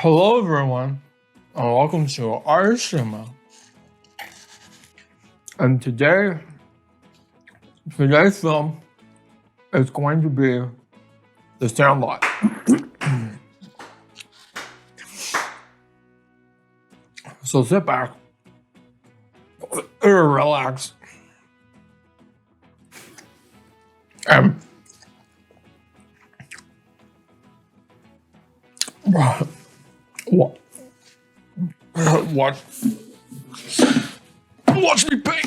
Hello, everyone, and welcome to our cinema. And today's film is going to be The Sandlot. So sit back, relax, and watch me paint.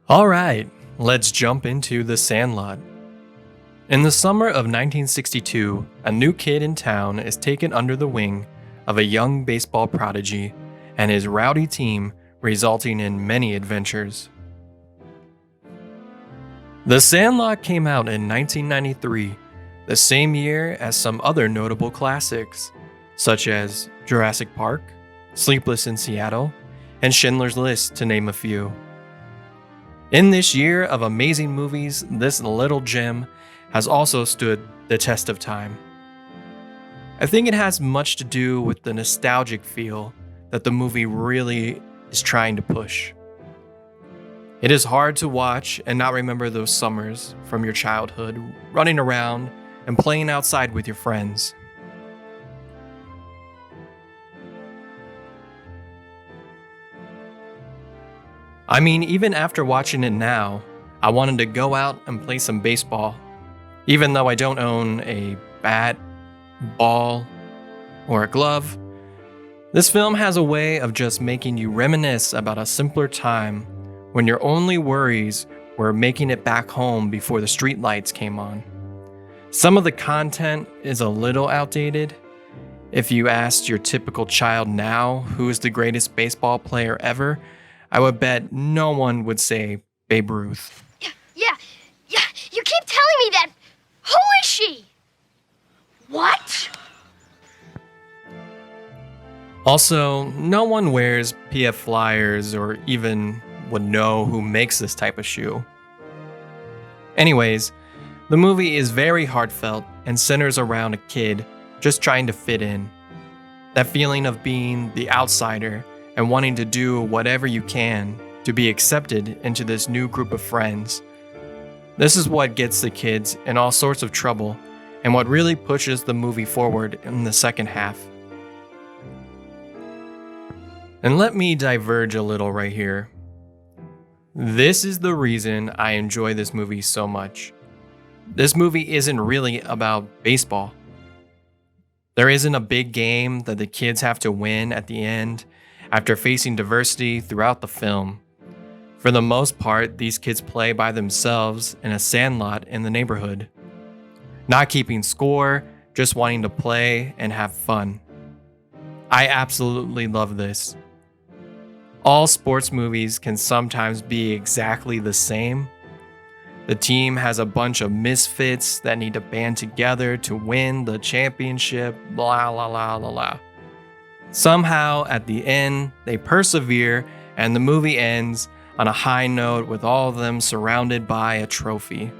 Alright, let's jump into The Sandlot. In the summer of 1962, a new kid in town is taken under the wing of a young baseball prodigy and his rowdy team, resulting in many adventures. The Sandlot came out in 1993, the same year as some other notable classics, such as Jurassic Park, Sleepless in Seattle, and Schindler's List, to name a few. In this year of amazing movies, this little gem has also stood the test of time. I think it has much to do with the nostalgic feel that the movie really is trying to push. It is hard to watch and not remember those summers from your childhood, running around and playing outside with your friends. I mean, even after watching it now, I wanted to go out and play some baseball, even though I don't own a bat, ball, or a glove. This film has a way of just making you reminisce about a simpler time when your only worries were making it back home before the streetlights came on. Some of the content is a little outdated. If you asked your typical child now who is the greatest baseball player ever, I would bet no one would say Babe Ruth. Yeah, you keep telling me that. Who is she? What? Also, no one wears PF Flyers or even would know who makes this type of shoe. Anyways, the movie is very heartfelt and centers around a kid just trying to fit in. That feeling of being the outsider and wanting to do whatever you can to be accepted into this new group of friends. This is what gets the kids in all sorts of trouble and what really pushes the movie forward in the second half. And let me diverge a little right here. This is the reason I enjoy this movie so much. This movie isn't really about baseball. There isn't a big game that the kids have to win at the end after facing diversity throughout the film. For the most part, these kids play by themselves in a sandlot in the neighborhood. Not keeping score, just wanting to play and have fun. I absolutely love this. All sports movies can sometimes be exactly the same. The team has a bunch of misfits that need to band together to win the championship, blah, blah, blah, blah, blah. Somehow, at the end, they persevere and the movie ends on a high note with all of them surrounded by a trophy.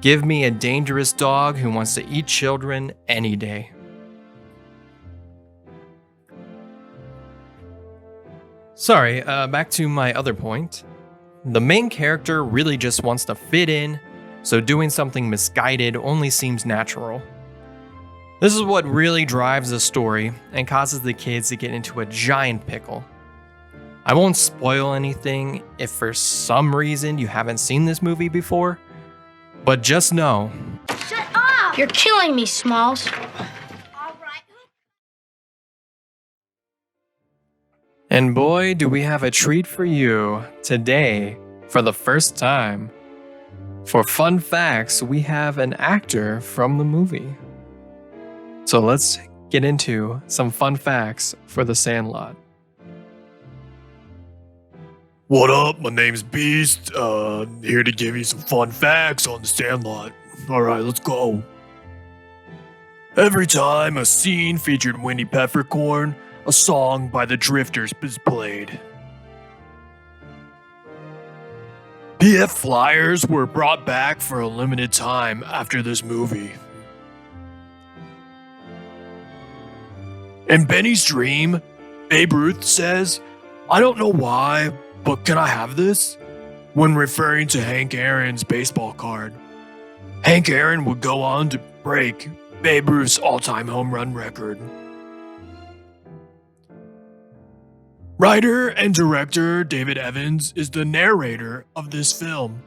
Give me a dangerous dog who wants to eat children any day. Sorry, back to my other point. The main character really just wants to fit in, so doing something misguided only seems natural. This is what really drives the story and causes the kids to get into a giant pickle. I won't spoil anything if for some reason you haven't seen this movie before, but just know. Shut up! You're killing me, Smalls. All right. And boy, do we have a treat for you today for the first time. For fun facts, we have an actor from the movie. So let's get into some fun facts for The Sandlot. What up? My name's Beast. Here to give you some fun facts on The Sandlot. Alright, let's go. Every time a scene featured Winnie Peppercorn, a song by the Drifters is played. PF Flyers were brought back for a limited time after this movie. In Benny's dream, Babe Ruth says, "I don't know why, but can I have this?" when referring to Hank Aaron's baseball card. Hank Aaron would go on to break Babe Ruth's all-time home run record. Writer and director David Evans is the narrator of this film.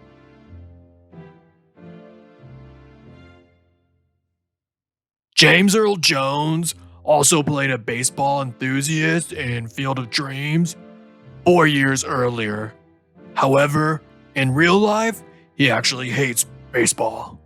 James Earl Jones also played a baseball enthusiast in Field of Dreams 4 years earlier. However, in real life, he actually hates baseball.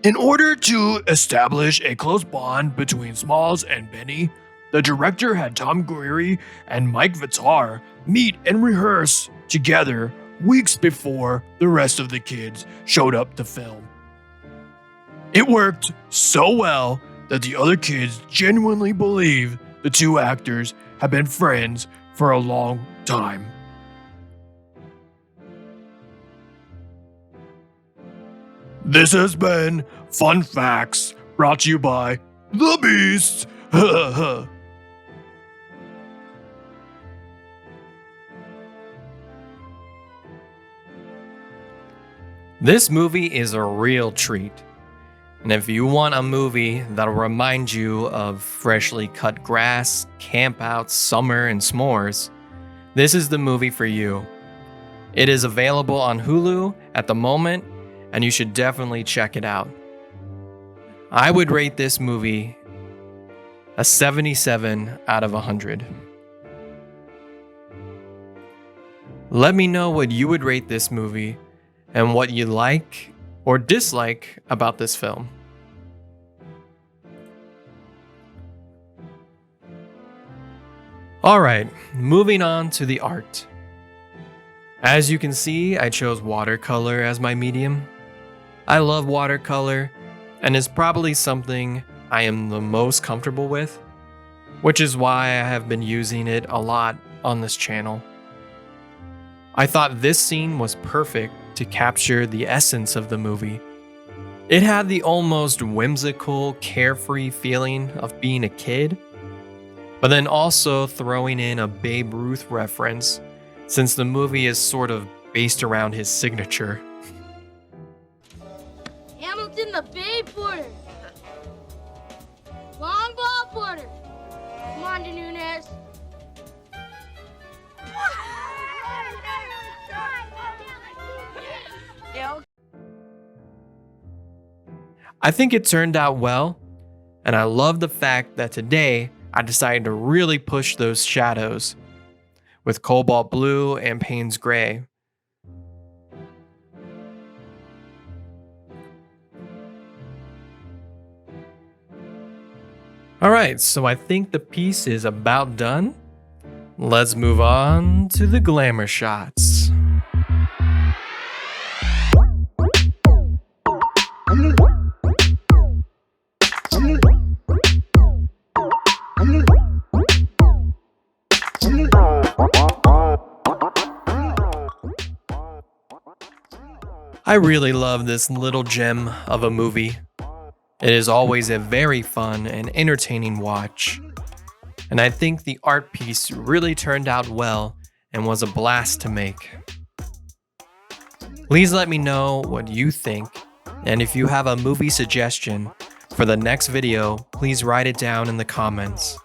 In order to establish a close bond between Smalls and Benny, the director had Tom Greery and Mike Vitar meet and rehearse together weeks before the rest of the kids showed up to film. It worked so well that the other kids genuinely believe the two actors have been friends for a long time. This has been Fun Facts, brought to you by The Beast. This movie is a real treat. And if you want a movie that'll remind you of freshly cut grass, campouts, summer, and s'mores, this is the movie for you. It is available on Hulu at the moment, and you should definitely check it out. I would rate this movie a 77 out of 100. Let me know what you would rate this movie and what you like or dislike about this film. Alright, moving on to the art. As you can see, I chose watercolor as my medium. I love watercolor, and it's probably something I am the most comfortable with, which is why I have been using it a lot on this channel. I thought this scene was perfect to capture the essence of the movie. It had the almost whimsical, carefree feeling of being a kid, but then also throwing in a Babe Ruth reference, since the movie is sort of based around his signature. Hamilton the Babe Porter. Long ball Porter. Come on, Nunez. I think it turned out well, and I love the fact that today I decided to really push those shadows with Cobalt Blue and Payne's Gray. Alright, so I think the piece is about done. Let's move on to the glamour shots. I really love this little gem of a movie. It is always a very fun and entertaining watch. And I think the art piece really turned out well and was a blast to make. Please let me know what you think, and if you have a movie suggestion for the next video, please write it down in the comments.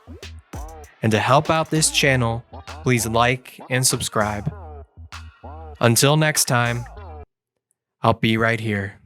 And to help out this channel, please like and subscribe. Until next time, I'll be right here.